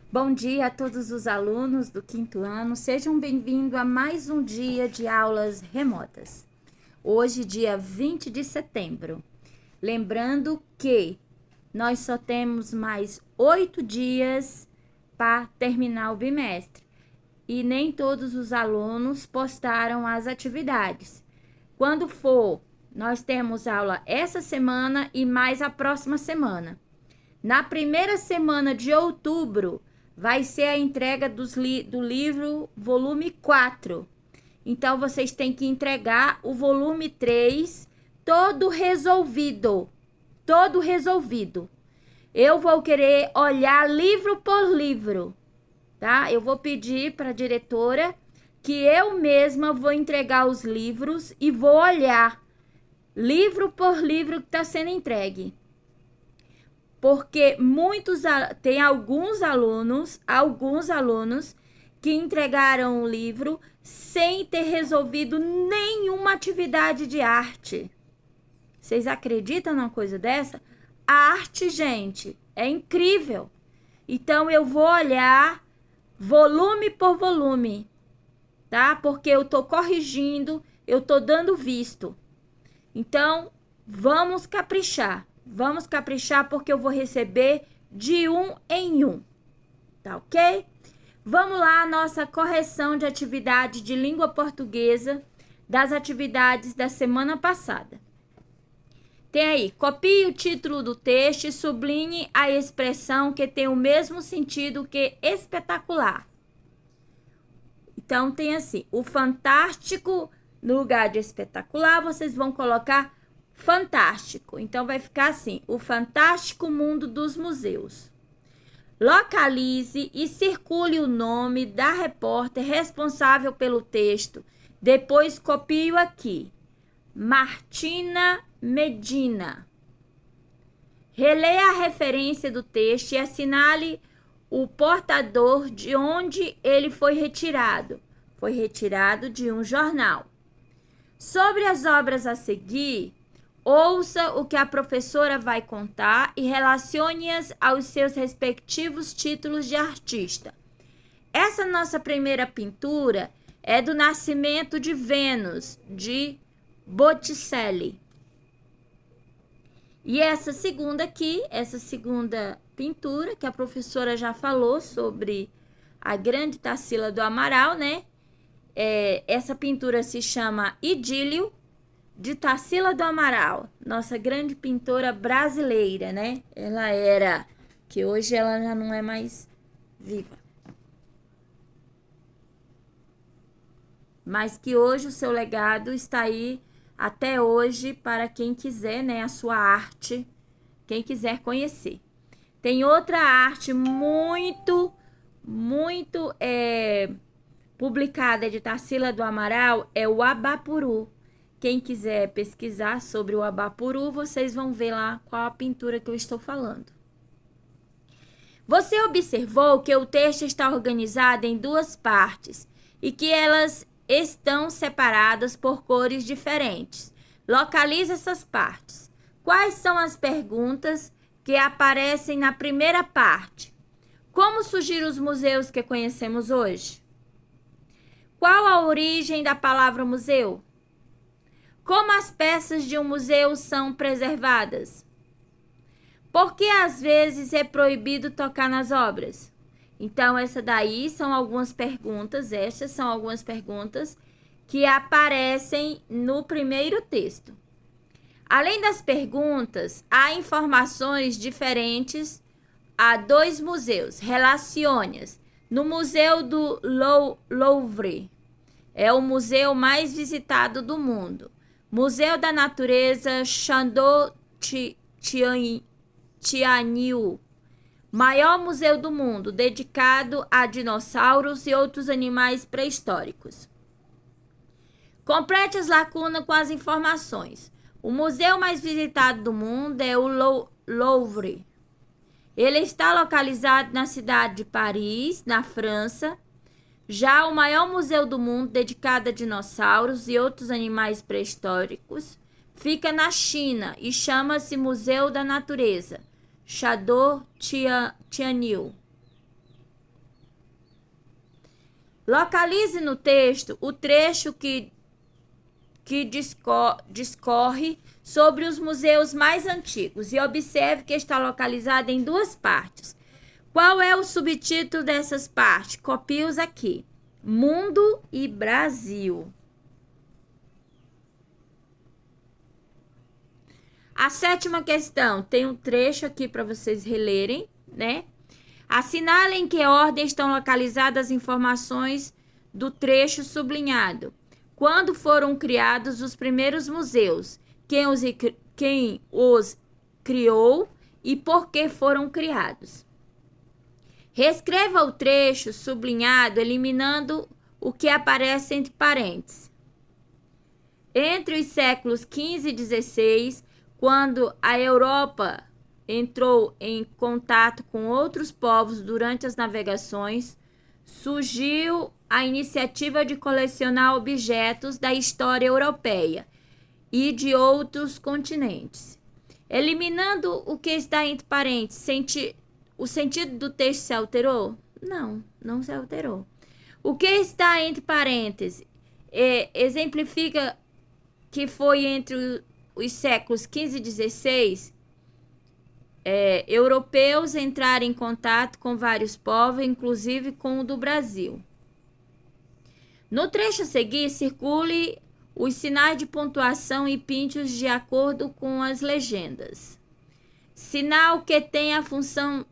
Bom dia a todos os alunos do quinto ano, sejam bem-vindos a mais um dia de aulas remotas. Hoje, dia 20 de setembro. Lembrando que nós só temos mais 8 dias para terminar o bimestre e nem todos os alunos postaram as atividades. Quando for, nós temos aula essa semana e mais a próxima semana. Na primeira semana de outubro, vai ser a entrega do livro volume 4. Então, vocês têm que entregar o volume 3 todo resolvido. Todo resolvido. Eu vou querer olhar livro por livro, tá? Eu vou pedir para a diretora que eu mesma vou entregar os livros e vou olhar livro por livro que está sendo entregue. Porque tem alguns alunos que entregaram o livro sem ter resolvido nenhuma atividade de arte. Vocês acreditam numa coisa dessa? A arte, gente, é incrível. Então eu vou olhar volume por volume, tá? Porque eu tô corrigindo, eu tô dando visto. Então, vamos caprichar. Vamos caprichar porque eu vou receber de um em um, tá ok? Vamos lá, a nossa correção de atividade de língua portuguesa das atividades da semana passada. Tem aí, copie o título do texto e sublinhe a expressão que tem o mesmo sentido que espetacular. Então, tem assim, o fantástico, no lugar de espetacular, vocês vão colocar fantástico. Então, vai ficar assim, o fantástico mundo dos museus. Localize e circule o nome da repórter responsável pelo texto. Depois, copie-o aqui. Martina Medina. Releia a referência do texto e assinale o portador de onde ele foi retirado. Foi retirado de um jornal. Sobre as obras a seguir, ouça o que a professora vai contar e relacione-as aos seus respectivos títulos de artista. Essa nossa primeira pintura é do Nascimento de Vênus, de Botticelli. E essa segunda aqui, essa segunda pintura, que a professora já falou sobre a grande Tarsila do Amaral, né? Essa pintura se chama Idílio, de Tarsila do Amaral, nossa grande pintora brasileira, né? Ela era, que hoje ela já não é mais viva. Mas que hoje o seu legado está aí até hoje para quem quiser, né, a sua arte, quem quiser conhecer. Tem outra arte muito publicada de Tarsila do Amaral, é o Abapuru. Quem quiser pesquisar sobre o Abapuru, vocês vão ver lá qual a pintura que eu estou falando. Você observou que o texto está organizado em duas partes e que elas estão separadas por cores diferentes. Localize essas partes. Quais são as perguntas que aparecem na primeira parte? Como surgiram os museus que conhecemos hoje? Qual a origem da palavra museu? Como as peças de um museu são preservadas? Por que às vezes é proibido tocar nas obras? Então, essas são algumas perguntas que aparecem no primeiro texto. Além das perguntas, há informações diferentes a dois museus. Relacione-as. No Museu do Louvre, é o museu mais visitado do mundo. Museu da Natureza Tianyu, maior museu do mundo, dedicado a dinossauros e outros animais pré-históricos. Complete as lacunas com as informações. O museu mais visitado do mundo é o Louvre. Ele está localizado na cidade de Paris, na França. Já o maior museu do mundo, dedicado a dinossauros e outros animais pré-históricos, fica na China e chama-se Museu da Natureza, Tianyu. Localize no texto o trecho que discorre sobre os museus mais antigos e observe que está localizado em duas partes. Qual é o subtítulo dessas partes? Copie-os aqui. Mundo e Brasil. A sétima questão tem um trecho aqui para vocês relerem, né? Assinalem em que ordem estão localizadas as informações do trecho sublinhado. Quando foram criados os primeiros museus? Quem os criou e por que foram criados? Reescreva o trecho sublinhado, eliminando o que aparece entre parênteses. Entre os séculos XV e XVI, quando a Europa entrou em contato com outros povos durante as navegações, surgiu a iniciativa de colecionar objetos da história europeia e de outros continentes. Eliminando o que está entre parênteses, o sentido do texto se alterou? Não, não se alterou. O que está entre parênteses exemplifica que foi entre os séculos XV e XVI, europeus entraram em contato com vários povos, inclusive com o do Brasil. No trecho a seguir, circule os sinais de pontuação e pinte-os de acordo com as legendas. Sinal que tem a função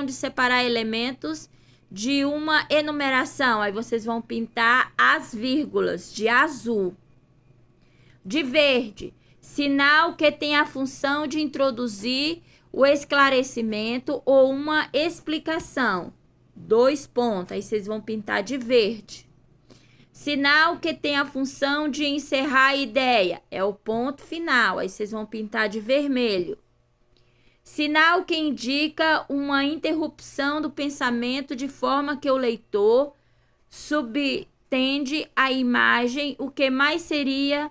de separar elementos de uma enumeração. Aí vocês vão pintar as vírgulas de azul. De verde, sinal que tem a função de introduzir o esclarecimento ou uma explicação. 2 pontos, aí vocês vão pintar de verde. Sinal que tem a função de encerrar a ideia, é o ponto final, aí vocês vão pintar de vermelho. Sinal que indica uma interrupção do pensamento de forma que o leitor subtende a imagem, o que mais seria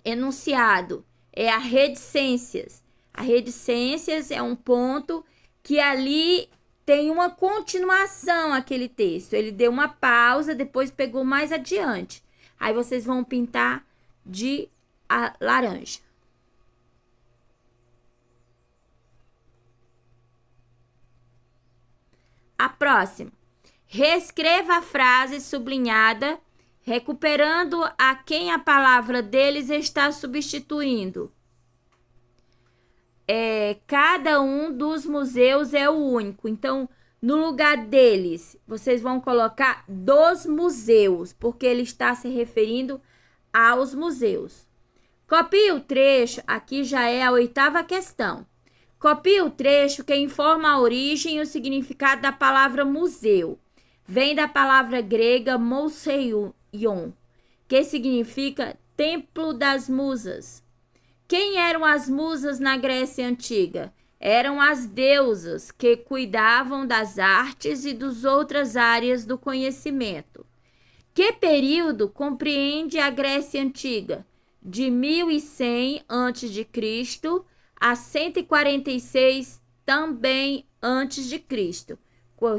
enunciado é a reticências. A reticências é um ponto que ali tem uma continuação aquele texto. Ele deu uma pausa, depois pegou mais adiante. Aí vocês vão pintar de laranja. A próxima. Reescreva a frase sublinhada, recuperando a quem a palavra deles está substituindo. Cada um dos museus é o único. Então, no lugar deles, vocês vão colocar dos museus, porque ele está se referindo aos museus. Copie o trecho, aqui já é a 8ª questão. Copie o trecho que informa a origem e o significado da palavra museu. Vem da palavra grega mouseion, que significa templo das musas. Quem eram as musas na Grécia Antiga? Eram as deusas que cuidavam das artes e das outras áreas do conhecimento. Que período compreende a Grécia Antiga? De 1100 a.C. a 146 também antes de Cristo.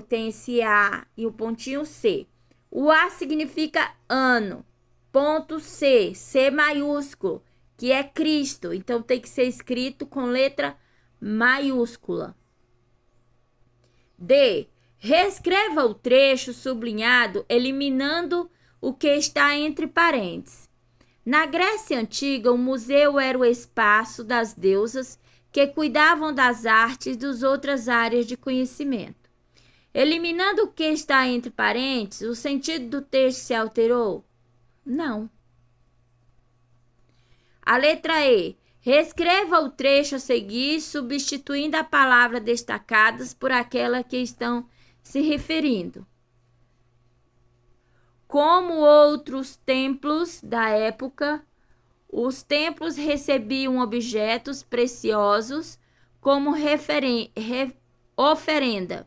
Tem esse A e o pontinho C. O A significa ano. Ponto C, C maiúsculo, que é Cristo. Então tem que ser escrito com letra maiúscula. D. Reescreva o trecho sublinhado, eliminando o que está entre parênteses. Na Grécia Antiga, o museu era o espaço das deusas que cuidavam das artes e das outras áreas de conhecimento. Eliminando o que está entre parênteses, o sentido do texto se alterou? Não. A letra E. Reescreva o trecho a seguir, substituindo a palavra destacadas por aquela que estão se referindo. Como outros templos da época, os templos recebiam objetos preciosos como oferenda.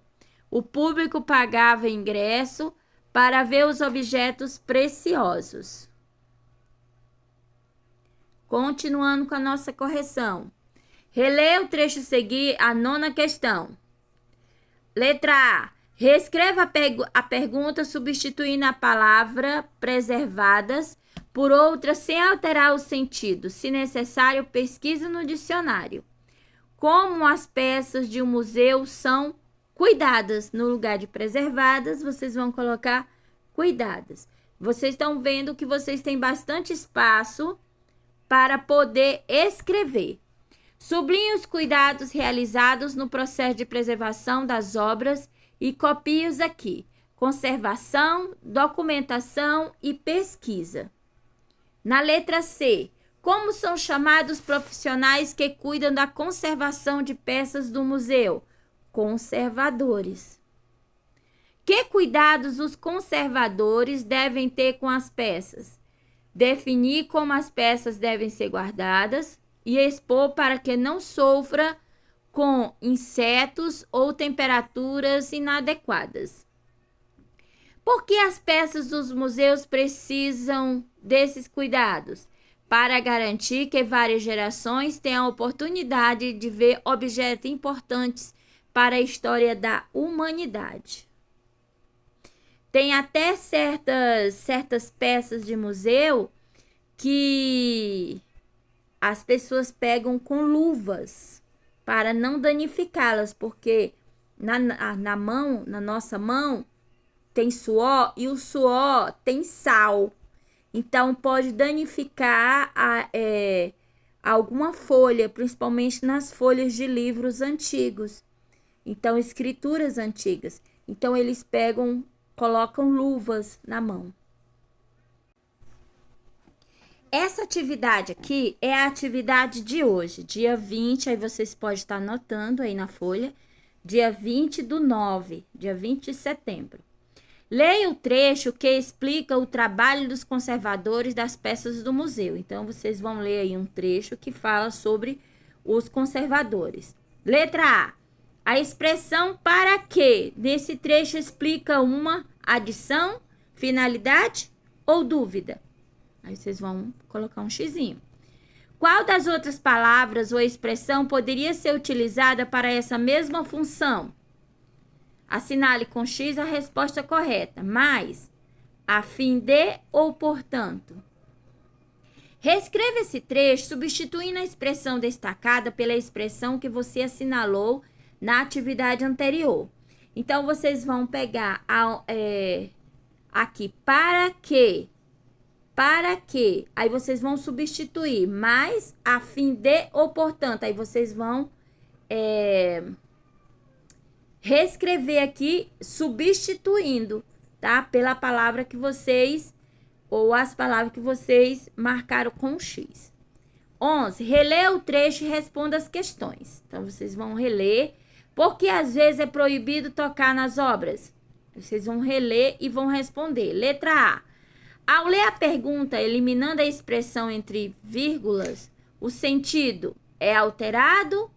O público pagava ingresso para ver os objetos preciosos. Continuando com a nossa correção. Releia o trecho a seguir, a 9ª questão. Letra A. Reescreva a pergunta substituindo a palavra preservadas por outra sem alterar o sentido. Se necessário, pesquise no dicionário. Como as peças de um museu são cuidadas. No lugar de preservadas, vocês vão colocar cuidadas. Vocês estão vendo que vocês têm bastante espaço para poder escrever. Sublinhe os cuidados realizados no processo de preservação das obras e copie-os aqui. Conservação, documentação e pesquisa. Na letra C, como são chamados profissionais que cuidam da conservação de peças do museu? Conservadores. Que cuidados os conservadores devem ter com as peças? Definir como as peças devem ser guardadas e expor para que não sofra com insetos ou temperaturas inadequadas. Por que as peças dos museus precisam desses cuidados? Para garantir que várias gerações tenham a oportunidade de ver objetos importantes para a história da humanidade. Tem até certas peças de museu que as pessoas pegam com luvas para não danificá-las, porque na nossa mão, tem suor e o suor tem sal. Então, pode danificar alguma folha, principalmente nas folhas de livros antigos. Então, escrituras antigas. Então, eles colocam luvas na mão. Essa atividade aqui é a atividade de hoje, dia 20, aí vocês podem estar anotando aí na folha, dia 20/9, dia 20 de setembro. Leia o trecho que explica o trabalho dos conservadores das peças do museu. Então, vocês vão ler aí um trecho que fala sobre os conservadores. Letra A. A expressão para quê? Nesse trecho explica uma adição, finalidade ou dúvida. Aí vocês vão colocar um xizinho. Qual das outras palavras ou expressão poderia ser utilizada para essa mesma função? Assinale com X a resposta correta. Mais, a fim de ou portanto. Reescreva esse trecho substituindo a expressão destacada pela expressão que você assinalou na atividade anterior. Então, vocês vão pegar aqui, para que. Para que. Aí, vocês vão substituir mais, a fim de ou portanto. Aí, vocês vão reescrever aqui, substituindo, tá? Pela palavra que vocês, ou as palavras que vocês marcaram com X. 11. Releia o trecho e responda as questões. Então, vocês vão reler. Porque às vezes é proibido tocar nas obras? Vocês vão reler e vão responder. Letra A. Ao ler a pergunta, eliminando a expressão entre vírgulas, o sentido é alterado